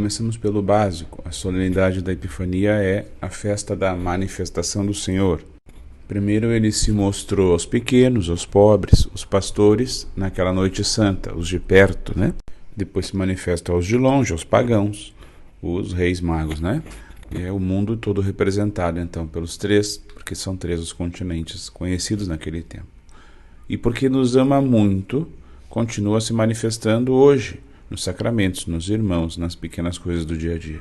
começamos pelo básico. A solenidade da Epifania é a festa da manifestação do Senhor. Primeiro ele se mostrou aos pequenos, aos pobres, os pastores, naquela noite santa, os de perto, né? Depois se manifesta aos de longe, aos pagãos, os reis magos, né? E é o mundo todo representado, então, pelos três, porque são três os continentes conhecidos naquele tempo. E porque nos ama muito, continua se manifestando hoje, nos sacramentos, nos irmãos, nas pequenas coisas do dia a dia.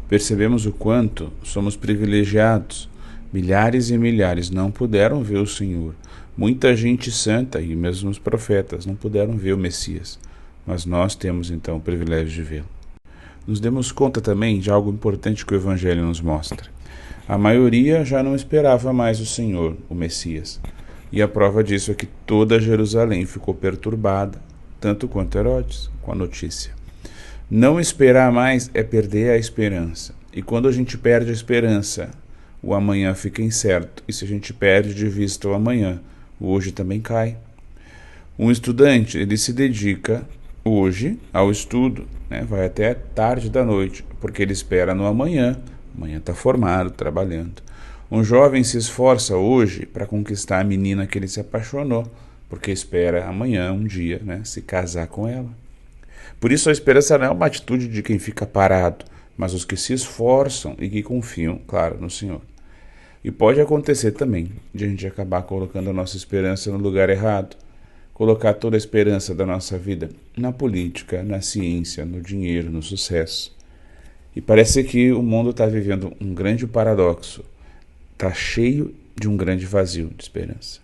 Percebemos o quanto somos privilegiados. Milhares e milhares não puderam ver o Senhor. Muita gente santa e mesmo os profetas não puderam ver o Messias. Mas nós temos então o privilégio de vê-lo. Nos demos conta também de algo importante que o Evangelho nos mostra. A maioria já não esperava mais o Senhor, o Messias. E a prova disso é que toda Jerusalém ficou perturbada, tanto quanto Herodes, com a notícia. Não esperar mais é perder a esperança. E quando a gente perde a esperança, o amanhã fica incerto. E se a gente perde de vista o amanhã, o hoje também cai. Um estudante, ele se dedica hoje ao estudo, né? Vai até tarde da noite, porque ele espera no amanhã. Amanhã está formado, trabalhando. Um jovem se esforça hoje para conquistar a menina que ele se apaixonou, porque espera amanhã, um dia, né, se casar com ela. Por isso a esperança não é uma atitude de quem fica parado, mas os que se esforçam e que confiam, claro, no Senhor. E pode acontecer também de a gente acabar colocando a nossa esperança no lugar errado, colocar toda a esperança da nossa vida na política, na ciência, no dinheiro, no sucesso. E parece que o mundo está vivendo um grande paradoxo, está cheio de um grande vazio de esperança.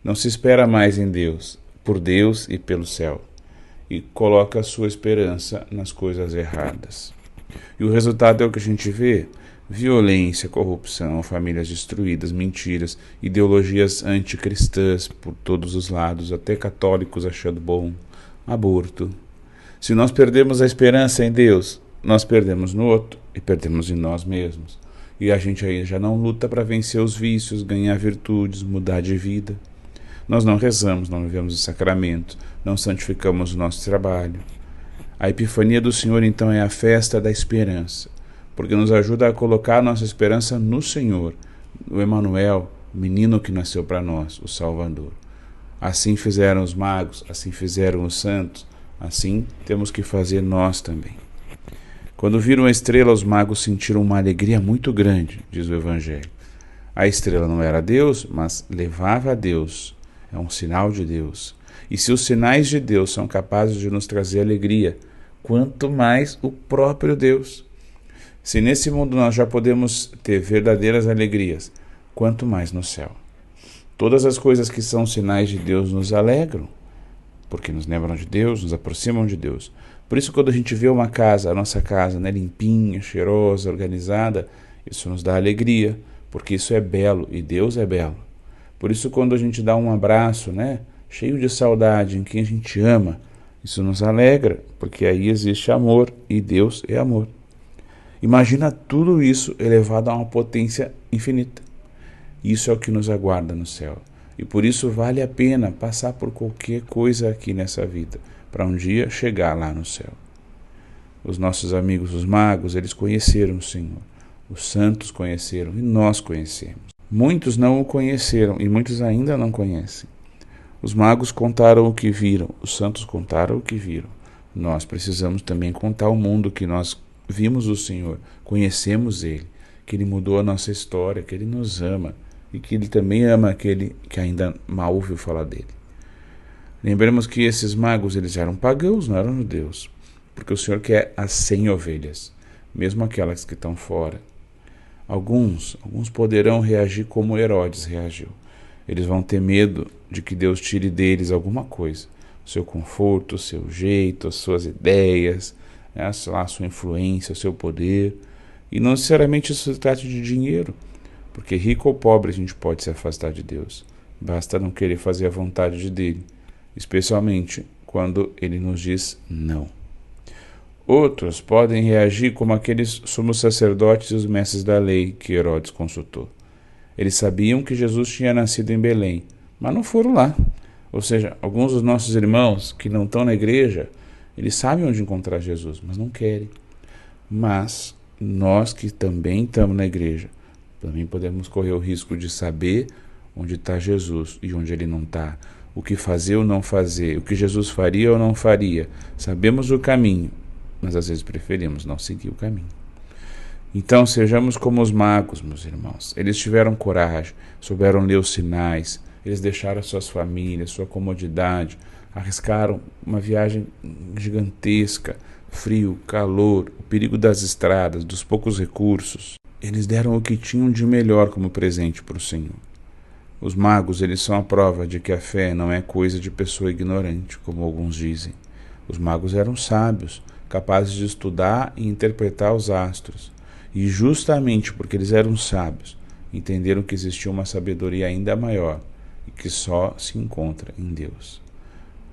Não se espera mais em Deus, por Deus e pelo céu, e coloca a sua esperança nas coisas erradas. E o resultado é o que a gente vê: violência, corrupção, famílias destruídas, mentiras, ideologias anticristãs por todos os lados, até católicos achando bom, aborto. Se nós perdemos a esperança em Deus, nós perdemos no outro e perdemos em nós mesmos. E a gente aí já não luta para vencer os vícios, ganhar virtudes, mudar de vida. Nós não rezamos, não vivemos o sacramento, não santificamos o nosso trabalho. A Epifania do Senhor, então, é a festa da esperança, porque nos ajuda a colocar a nossa esperança no Senhor, no Emanuel, o menino que nasceu para nós, o Salvador. Assim fizeram os magos, assim fizeram os santos, assim temos que fazer nós também. Quando viram a estrela, os magos sentiram uma alegria muito grande, diz o Evangelho. A estrela não era Deus, mas levava a Deus. É um sinal de Deus. E se os sinais de Deus são capazes de nos trazer alegria, quanto mais o próprio Deus. Se nesse mundo nós já podemos ter verdadeiras alegrias, quanto mais no céu. Todas as coisas que são sinais de Deus nos alegram, porque nos lembram de Deus, nos aproximam de Deus. Por isso, quando a gente vê uma casa, a nossa casa, né, limpinha, cheirosa, organizada, isso nos dá alegria, porque isso é belo e Deus é belo. Por isso, quando a gente dá um abraço, né, cheio de saudade em quem a gente ama, isso nos alegra, porque aí existe amor e Deus é amor. Imagina tudo isso elevado a uma potência infinita. Isso é o que nos aguarda no céu. E por isso vale a pena passar por qualquer coisa aqui nessa vida, para um dia chegar lá no céu. Os nossos amigos, os magos, eles conheceram o Senhor. Os santos conheceram e nós conhecemos. Muitos não o conheceram e muitos ainda não conhecem. Os magos contaram o que viram, os santos contaram o que viram. Nós precisamos também contar ao mundo que nós vimos o Senhor, conhecemos Ele, que Ele mudou a nossa história, que Ele nos ama e que Ele também ama aquele que ainda mal ouviu falar dele. Lembremos que esses magos, eles eram pagãos, não eram judeus, porque o Senhor quer as 100 ovelhas, mesmo aquelas que estão fora. Alguns poderão reagir como Herodes reagiu. Eles vão ter medo de que Deus tire deles alguma coisa, o seu conforto, o seu jeito, as suas ideias, né, a sua influência, o seu poder. E não necessariamente isso se trata de dinheiro, porque rico ou pobre a gente pode se afastar de Deus. Basta não querer fazer a vontade dele, especialmente quando ele nos diz não. Outros podem reagir como aqueles sumos sacerdotes e os mestres da lei que Herodes consultou. Eles sabiam que Jesus tinha nascido em Belém, mas não foram lá. Ou seja, alguns dos nossos irmãos que não estão na igreja, eles sabem onde encontrar Jesus, mas não querem. Mas nós que também estamos na igreja, também podemos correr o risco de saber onde está Jesus e onde ele não está, o que fazer ou não fazer, o que Jesus faria ou não faria. Sabemos o caminho, mas às vezes preferimos não seguir o caminho. Então sejamos como os magos, meus irmãos. Eles tiveram coragem, souberam ler os sinais, eles deixaram suas famílias, sua comodidade, arriscaram uma viagem gigantesca, frio, calor, o perigo das estradas, dos poucos recursos. Eles deram o que tinham de melhor como presente para o Senhor. Os magos, eles são a prova de que a fé não é coisa de pessoa ignorante, como alguns dizem. Os magos eram sábios, capazes de estudar e interpretar os astros. E justamente porque eles eram sábios, entenderam que existia uma sabedoria ainda maior e que só se encontra em Deus.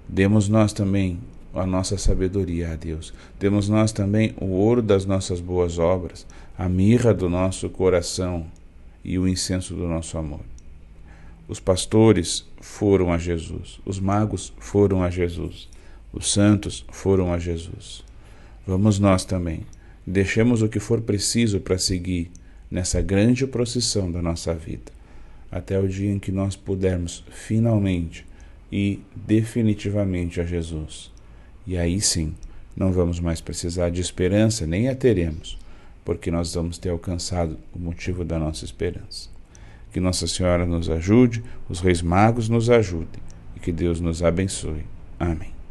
Demos nós também a nossa sabedoria a Deus. Demos nós também o ouro das nossas boas obras, a mirra do nosso coração e o incenso do nosso amor. Os pastores foram a Jesus, os magos foram a Jesus, os santos foram a Jesus. Vamos nós também. Deixemos o que for preciso para seguir nessa grande procissão da nossa vida, até o dia em que nós pudermos finalmente e definitivamente a Jesus. E aí sim, não vamos mais precisar de esperança, nem a teremos, porque nós vamos ter alcançado o motivo da nossa esperança. Que Nossa Senhora nos ajude, os Reis Magos nos ajudem e que Deus nos abençoe. Amém.